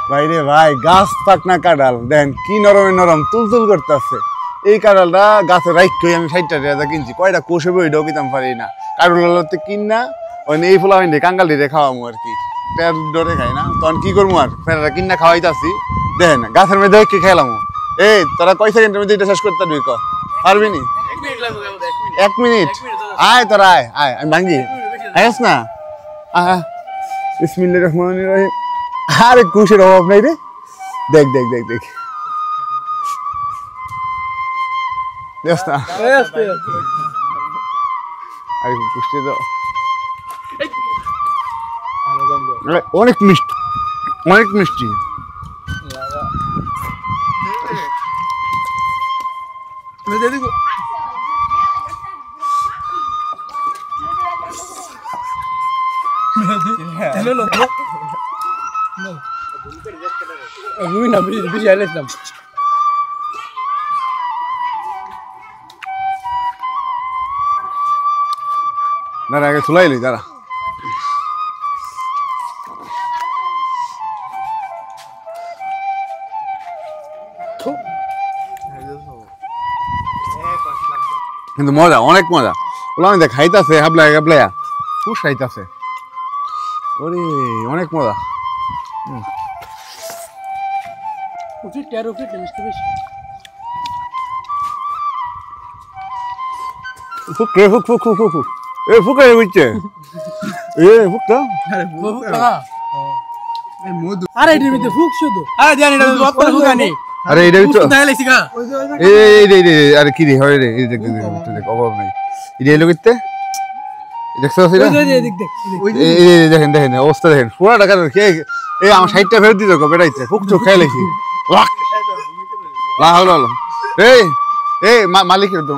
ভাই রে ভাই, গাছ পাকনা কাঁঠাল দেখেন কি নরমে নরম তুলতুল করতেছে। এই কাঁঠালটা গাছে রাখি আমি 60 টাকা কিনছি, কয়টা কোষে বইটাও কিনতাম পারি না। কাঁঠালতে কিন না ওই এই ফুলা হইনি কাঙ্গাল দিয়ে খাওয়ামো আর কি, ডরে খাই না তখন কি করবো আর ফেরা কিনা খাওয়াইতাছি। দেখেন গাছের মধ্যে কি খেলাম। এই তোরা কয় সেকেন্ডের মধ্যে এটা শেষ করতে পারবি? পারবি নি? 1 মিনিট? আয় তোরা আয় আয়, আমি ভাঙ্গি আইস না। বিসমিল্লাহির রহমানির রহিম। আরে কুশের অভাব নাই রে। দেখ দেখ দেখ দেখ না আরে কুষ্টি দাও। অনেক মিষ্টি, অনেক মিষ্টি। না আগে চুলাইলি দাঁড়া। কিন্তু মজা, অনেক মজা। বললাম দেখ খাইতাছে হাবলায় হাবলায়া খুব খাইতাছে। ওরে অনেক মজা। ফুক রে ফুক ফুক ফুক ফুক ফুক। এ ফুক রে বুঝছে? এ ফুকটা আরে এটার ভিতরে ফুক শুধু। আরে জানি না রদ করে ফুক আনি। আরে এটা তো দেখাইছি গা। এই আরে কি রে হয় রে, এই দেখ দেখ অভাব নাই। এটা এলো কিতে দেখছো সেটা? এই দেখেন দেখেন অবস্থা দেখেন পুরো টাকা কে। এই আমার 60 টাকা ফেরত দিতে কো বেটাইছে ফুক চোখ খাই লাইছি। লা হলো এই এই মালিক তো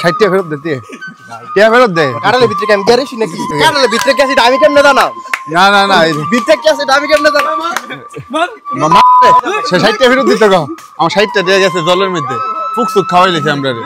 60 টাকা ফেরত দে। টিয়া ফেরত দে। কাটালে ভিতরে কেন গ্যারেজ নাকি? কাটালে ভিতরে কি আছে আমি কেমনে জানা? না না না ভিতরে কি আছে আমি কেমনে জানা? মামা সে 60 টাকা ফেরত দিতে কো। আমার 60 টাকা দিয়ে গেছে জলের মধ্যে ফুক চোখ খাওয়াই লাইছি আমরা রে।